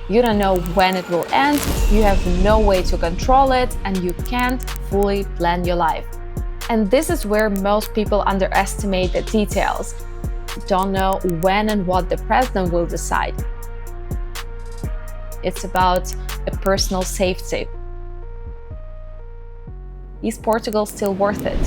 You don't know when it will end, you have no way to control it, and you can't fully plan your life. And this is where most people underestimate the details. Don't know when and what the president will decide. It's about a personal safety. Is Portugal still worth it?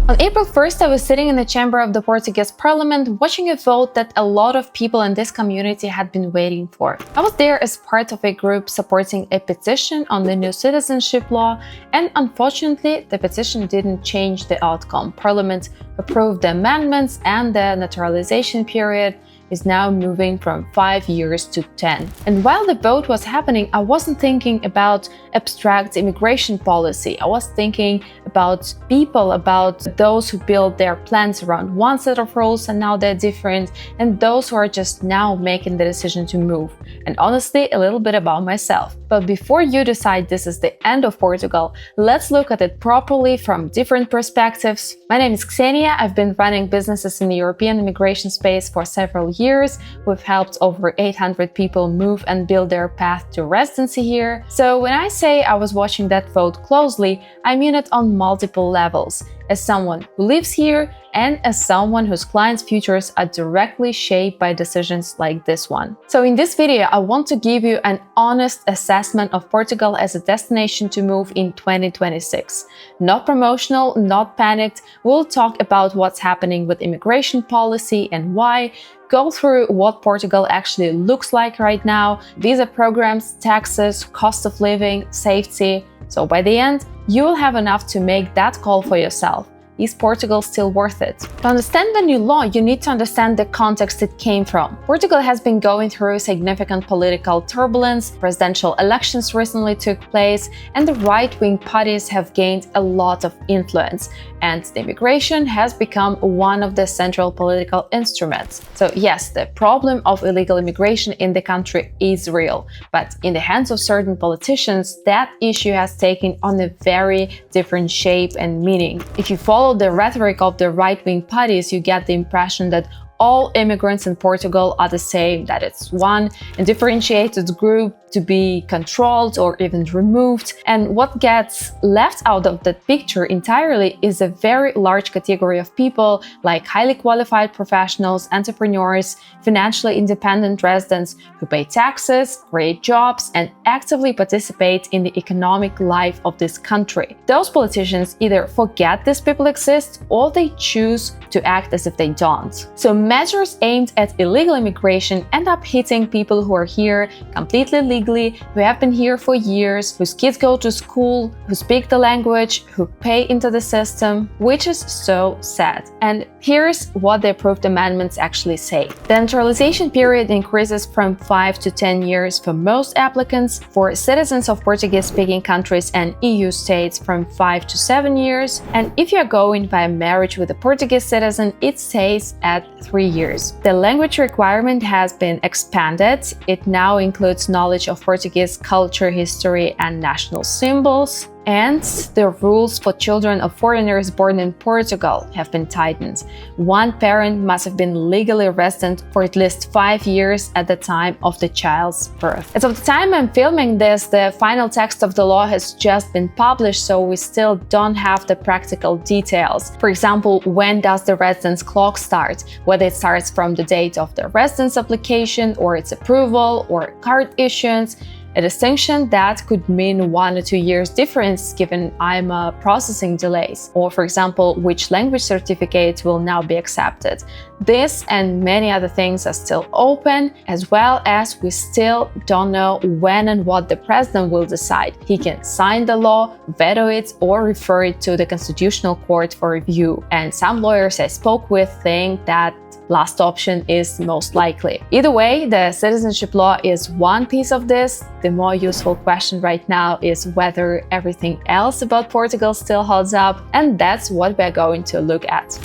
On April 1st, I was sitting in the chamber of the Portuguese parliament watching a vote that a lot of people in this community had been waiting for. I was there as part of a group supporting a petition on the new citizenship law, and unfortunately, the petition didn't change the outcome. Parliament approved the amendments, and the naturalization period is now moving from 5 years to 10. And while the vote was happening, I wasn't thinking about abstract immigration policy. I was thinking about people, about those who build their plans around one set of rules and now they're different, and those who are just now making the decision to move. And honestly, a little bit about myself. But before you decide this is the end of Portugal, let's look at it properly from different perspectives. My name is Ksenia. I've been running businesses in the European immigration space for several years. We've helped over 800 people move and build their path to residency here. So when I say I was watching that vote closely, I mean it on multiple levels. As someone who lives here and as someone whose clients' futures are directly shaped by decisions like this one. So in this video, I want to give you an honest assessment of Portugal as a destination to move in 2026. Not promotional, not panicked. We'll talk about what's happening with immigration policy and why, go through what Portugal actually looks like right now, visa programs, taxes, cost of living, safety. So by the end, you will have enough to make that call for yourself. Is Portugal still worth it? To understand the new law, you need to understand the context it came from. Portugal has been going through significant political turbulence, presidential elections recently took place, and the right-wing parties have gained a lot of influence. And the immigration has become one of the central political instruments. So yes, the problem of illegal immigration in the country is real, but in the hands of certain politicians, that issue has taken on a very different shape and meaning. If you follow the rhetoric of the right-wing parties, you get the impression that all immigrants in Portugal are the same, that it's one undifferentiated group to be controlled or even removed. And what gets left out of that picture entirely is a very large category of people like highly qualified professionals, entrepreneurs, financially independent residents who pay taxes, create jobs, and actively participate in the economic life of this country. Those politicians either forget these people exist or they choose to act as if they don't. So measures aimed at illegal immigration end up hitting people who are here completely legally, who have been here for years, whose kids go to school, who speak the language, who pay into the system, which is so sad. And here's what the approved amendments actually say. The naturalization period increases from 5 to 10 years for most applicants, for citizens of Portuguese-speaking countries and EU states from 5 to 7 years, and if you're going by marriage with a Portuguese citizen, it stays at 3 years. The language requirement has been expanded. It now includes knowledge of Portuguese culture, history, and national symbols. And the rules for children of foreigners born in Portugal have been tightened. One parent must have been legally resident for at least 5 years at the time of the child's birth. As of the time I'm filming this, the final text of the law has just been published, so we still don't have the practical details. For example, when does the residence clock start? Whether it starts from the date of the residence application or its approval or card issuance. A distinction that could mean 1 or 2 years difference given IMA processing delays, or for example, which language certificates will now be accepted. This and many other things are still open, as well as we still don't know when and what the president will decide. He can sign the law, veto it, or refer it to the Constitutional Court for review. And some lawyers I spoke with think that last option is most likely. Either way, the citizenship law is one piece of this. The more useful question right now is whether everything else about Portugal still holds up, and that's what we're going to look at.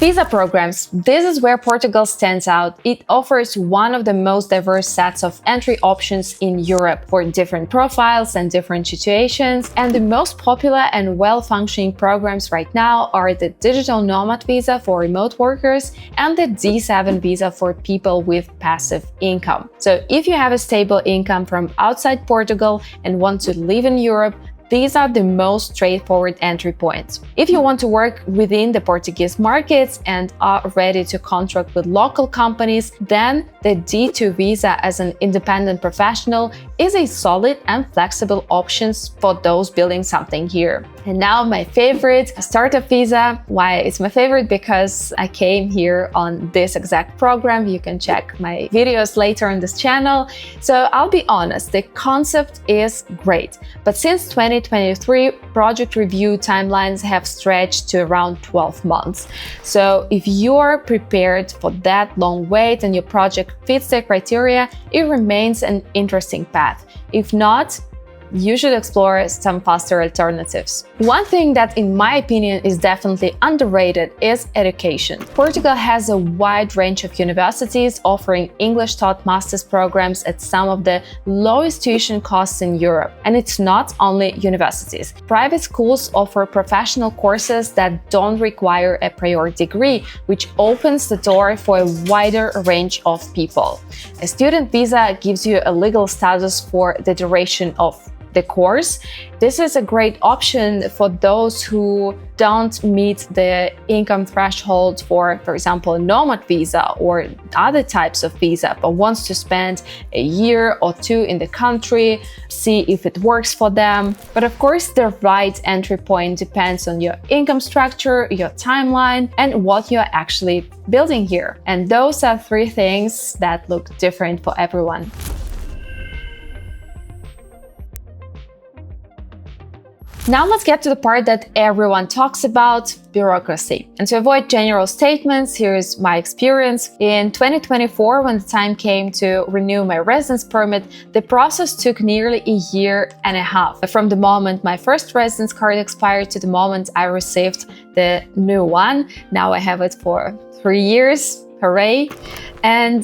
Visa programs. This is where Portugal stands out. It offers one of the most diverse sets of entry options in Europe for different profiles and different situations. And the most popular and well-functioning programs right now are the Digital Nomad Visa for remote workers and the D7 visa for people with passive income. So if you have a stable income from outside Portugal and want to live in Europe, these are the most straightforward entry points. If you want to work within the Portuguese markets and are ready to contract with local companies, then the D2 visa as an independent professional is a solid and flexible option for those building something here. And now my favorite, startup visa. Why it's my favorite? Because I came here on this exact program. You can check my videos later on this channel. So I'll be honest, the concept is great. But since 2023, project review timelines have stretched to around 12 months. So if you're prepared for that long wait and your project fits the criteria, it remains an interesting path. If not, you should explore some faster alternatives. One thing that, in my opinion, is definitely underrated is education. Portugal has a wide range of universities offering English-taught master's programs at some of the lowest tuition costs in Europe. And it's not only universities. Private schools offer professional courses that don't require a prior degree, which opens the door for a wider range of people. A student visa gives you a legal status for the duration of the course. This is a great option for those who don't meet the income threshold for example, a nomad visa or other types of visa, but wants to spend a year or two in the country, see if it works for them. But of course, the right entry point depends on your income structure, your timeline, and what you're actually building here. And those are three things that look different for everyone. Now let's get to the part that everyone talks about, bureaucracy. And to avoid general statements, here is my experience. In 2024, when the time came to renew my residence permit, the process took nearly a year and a half. From the moment my first residence card expired to the moment I received the new one. Now I have it for 3 years. Hooray! And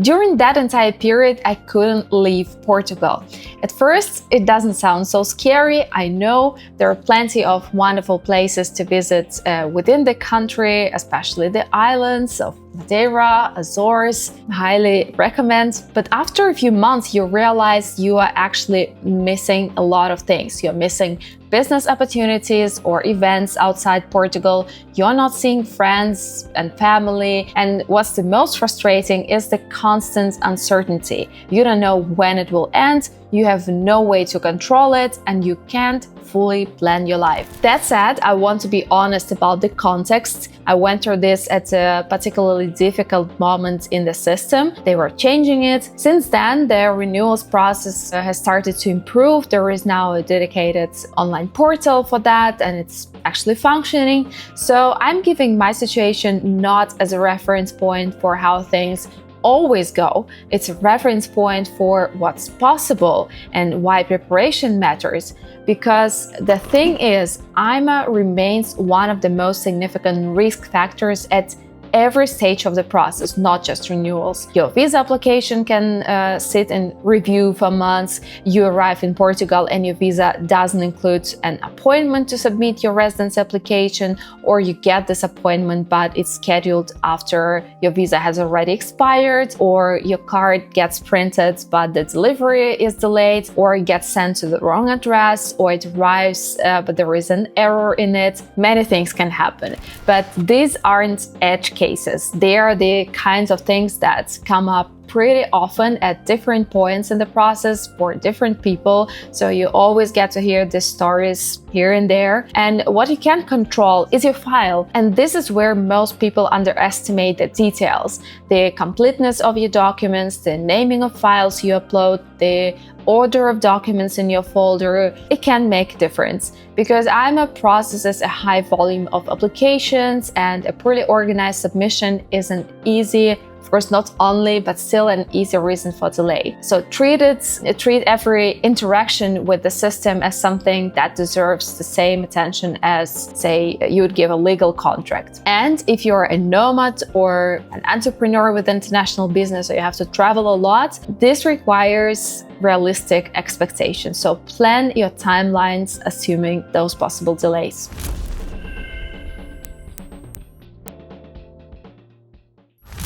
during that entire period, I couldn't leave Portugal. At first, it doesn't sound so scary. I know there are plenty of wonderful places to visit within the country, especially the islands of Madeira, Azores. Highly recommend. But after a few months, you realize you are actually missing a lot of things. You're missing business opportunities or events outside Portugal. You're not seeing friends and family. And what's the most frustrating is the constant uncertainty. You don't know when it will end. You have no way to control it, and you can't fully plan your life. That said, I want to be honest about the context. I went through this at a particularly difficult moment in the system. They were changing it. Since then, the renewals process has started to improve. There is now a dedicated online portal for that, and it's actually functioning. So I'm giving my situation not as a reference point for how things always go. It's a reference point for what's possible and why preparation matters. Because the thing is, IMA remains one of the most significant risk factors at every stage of the process, not just renewals. Your visa application can sit in review for months. You arrive in Portugal and your visa doesn't include an appointment to submit your residence application, or you get this appointment but it's scheduled after your visa has already expired, or your card gets printed but the delivery is delayed, or it gets sent to the wrong address, or it arrives but there is an error in it. Many things can happen, but these aren't edge cases. They are the kinds of things that come up pretty often at different points in the process for different people. So you always get to hear the stories here and there. And what you can't control is your file. And this is where most people underestimate the details. The completeness of your documents, the naming of files you upload, the order of documents in your folder. It can make a difference because IMA processes a high volume of applications, and a poorly organized submission isn't easy of course not only, but still an easy reason for delay. So treat every interaction with the system as something that deserves the same attention as, say, you would give a legal contract. And if you're a nomad or an entrepreneur with international business, or you have to travel a lot, this requires realistic expectations. So plan your timelines assuming those possible delays.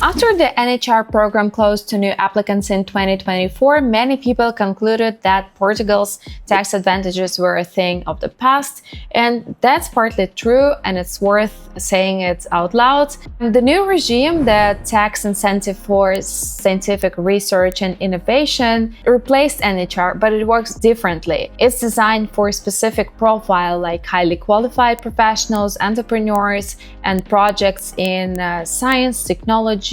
After the NHR program closed to new applicants in 2024, many people concluded that Portugal's tax advantages were a thing of the past, and that's partly true, and it's worth saying it out loud. The new regime, the tax incentive for scientific research and innovation, replaced NHR, but it works differently. It's designed for a specific profile, like highly qualified professionals, entrepreneurs, and projects in science, technology,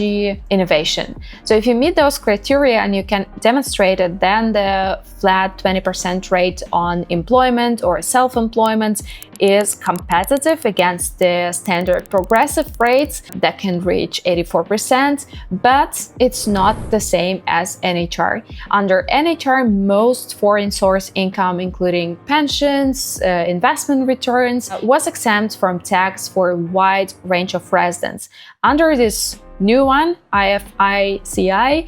innovation. So if you meet those criteria and you can demonstrate it, then the flat 20% rate on employment or self-employment is competitive against the standard progressive rates that can reach 84%, but it's not the same as NHR. Under NHR, most foreign source income, including pensions, investment returns, was exempt from tax for a wide range of residents. Under this new one, IFICI,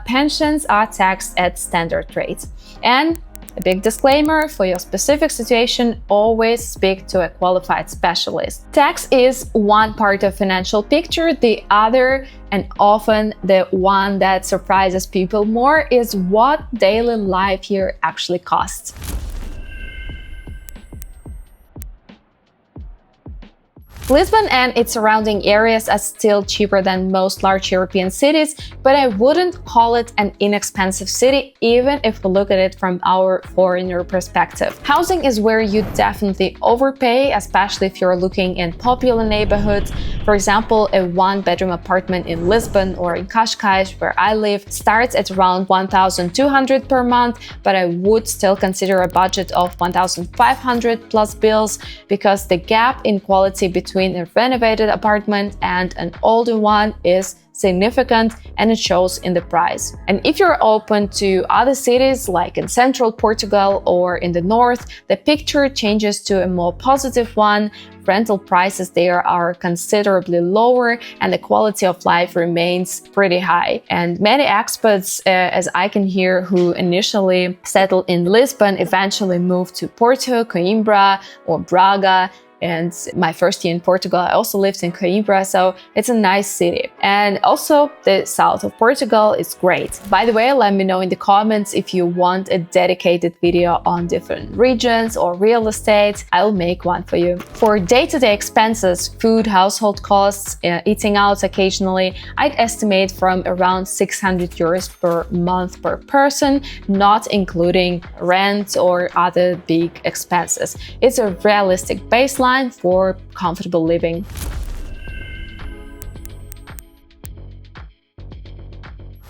pensions are taxed at standard rates. And a big disclaimer, for your specific situation, always speak to a qualified specialist. Tax is one part of financial picture. The other, and often the one that surprises people more, is what daily life here actually costs. Lisbon and its surrounding areas are still cheaper than most large European cities, but I wouldn't call it an inexpensive city, even if we look at it from our foreigner perspective. Housing is where you definitely overpay, especially if you're looking in popular neighborhoods. For example, a one-bedroom apartment in Lisbon or in Cascais, where I live, starts at around 1,200 per month, but I would still consider a budget of 1,500 plus bills, because the gap in quality between a renovated apartment and an older one is significant, and it shows in the price. And if you're open to other cities like in central Portugal or in the north, the picture changes to a more positive one. Rental prices there are considerably lower and the quality of life remains pretty high. And many expats, as I can hear, who initially settled in Lisbon, eventually moved to Porto, Coimbra or Braga. And my first year in Portugal, I also lived in Coimbra, so it's a nice city. And also, the south of Portugal is great. By the way, let me know in the comments if you want a dedicated video on different regions or real estate. I'll make one for you. For day-to-day expenses, food, household costs, eating out occasionally, I'd estimate from around 600 euros per month per person, not including rent or other big expenses. It's a realistic baseline for comfortable living.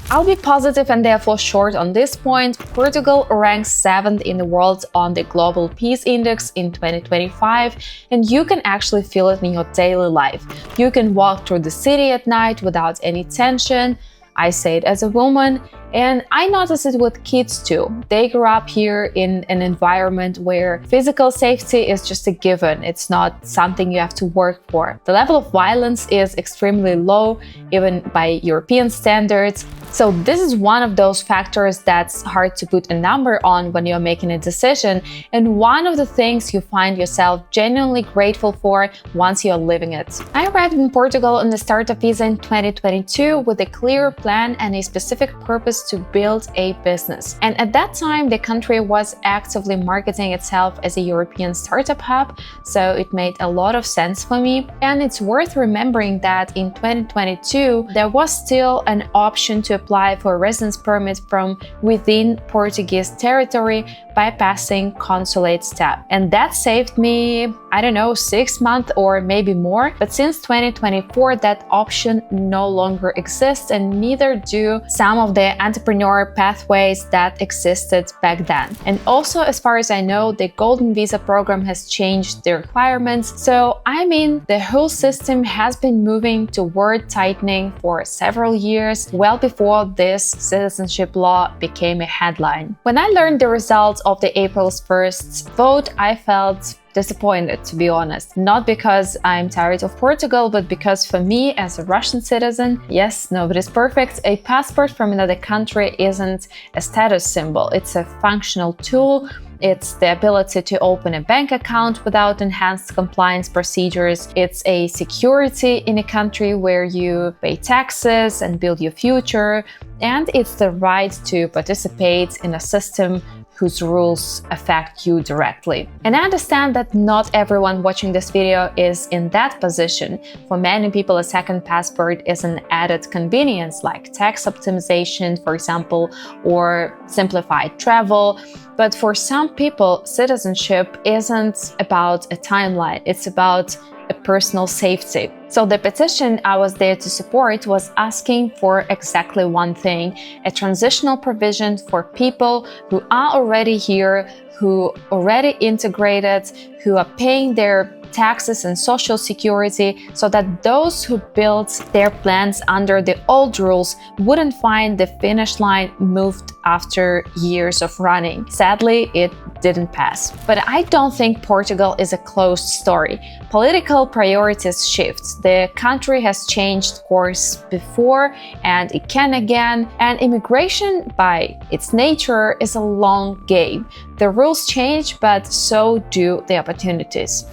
I'll be positive and therefore short on this point. Portugal ranks 7th in the world on the Global Peace Index in 2025, and you can actually feel it in your daily life. You can walk through the city at night without any tension. I say it as a woman, and I notice it with kids too. They grew up here in an environment where physical safety is just a given. It's not something you have to work for. The level of violence is extremely low, even by European standards. So this is one of those factors that's hard to put a number on when you're making a decision, and one of the things you find yourself genuinely grateful for once you're living it. I arrived in Portugal on the startup visa in 2022 with a clear plan and a specific purpose to build a business. And at that time, the country was actively marketing itself as a European startup hub, so it made a lot of sense for me. And it's worth remembering that in 2022, there was still an option to apply for a residence permit from within Portuguese territory, bypassing consulate step. And that saved me I don't know, 6 months or maybe more. But since 2024, that option no longer exists, and neither do some of the entrepreneur pathways that existed back then. And also, as far as I know, the Golden Visa program has changed the requirements. So, I mean, the whole system has been moving toward tightening for several years, well before this citizenship law became a headline. When I learned the results of the April 1st vote, I felt disappointed, to be honest. Not because I'm tired of Portugal, but because for me, as a Russian citizen, yes, nobody's perfect, a passport from another country isn't a status symbol. It's a functional tool. It's the ability to open a bank account without enhanced compliance procedures. It's a security in a country where you pay taxes and build your future. And it's the right to participate in a system whose rules affect you directly. And I understand that not everyone watching this video is in that position. For many people, a second passport is an added convenience, like tax optimization, for example, or simplified travel. But for some people, citizenship isn't about a timeline, it's about a personal safety. So the petition I was there to support was asking for exactly one thing: a transitional provision for people who are already here, who already integrated, who are paying their taxes and social security, so that those who built their plans under the old rules wouldn't find the finish line moved after years of running. Sadly, it didn't pass. But I don't think Portugal is a closed story. Political priorities shift. The country has changed course before, and it can again. And immigration, by its nature, is a long game. The rules change, but so do the opportunities.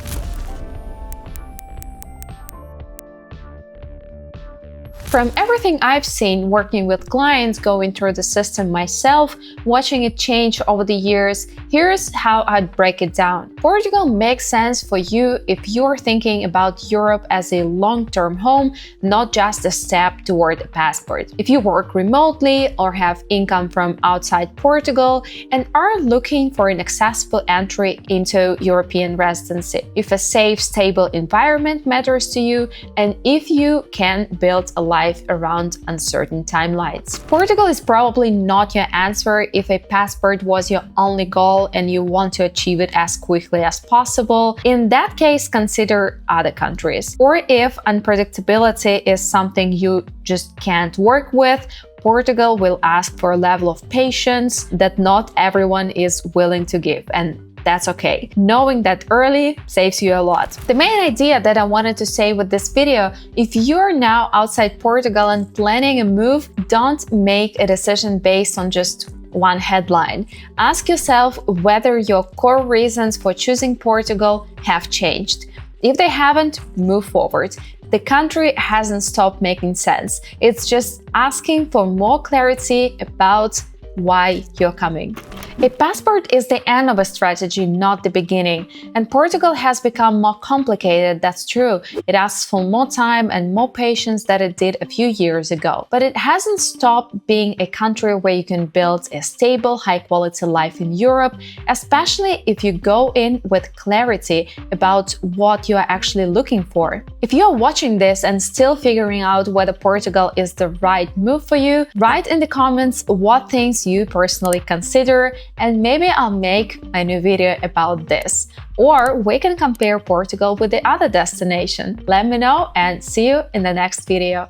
From everything I've seen working with clients, going through the system myself, watching it change over the years, here's how I'd break it down. Portugal makes sense for you if you're thinking about Europe as a long-term home, not just a step toward a passport. If you work remotely or have income from outside Portugal and are looking for an accessible entry into European residency, if a safe, stable environment matters to you, and if you can build a life around uncertain timelines. Portugal is probably not your answer if a passport was your only goal and you want to achieve it as quickly as possible. In that case, consider other countries. Or if unpredictability is something you just can't work with, Portugal will ask for a level of patience that not everyone is willing to give, and that's okay. Knowing that early saves you a lot. The main idea that I wanted to say with this video: if you're now outside Portugal and planning a move, don't make a decision based on just one headline. Ask yourself whether your core reasons for choosing Portugal have changed. If they haven't, move forward. The country hasn't stopped making sense. It's just asking for more clarity about why you're coming. A passport is the end of a strategy, not the beginning. And Portugal has become more complicated, that's true. It asks for more time and more patience than it did a few years ago. But it hasn't stopped being a country where you can build a stable, high-quality life in Europe, especially if you go in with clarity about what you are actually looking for. If you are watching this and still figuring out whether Portugal is the right move for you, write in the comments what things you personally consider, and maybe I'll make a new video about this. Or we can compare Portugal with the other destination. Let me know and see you in the next video.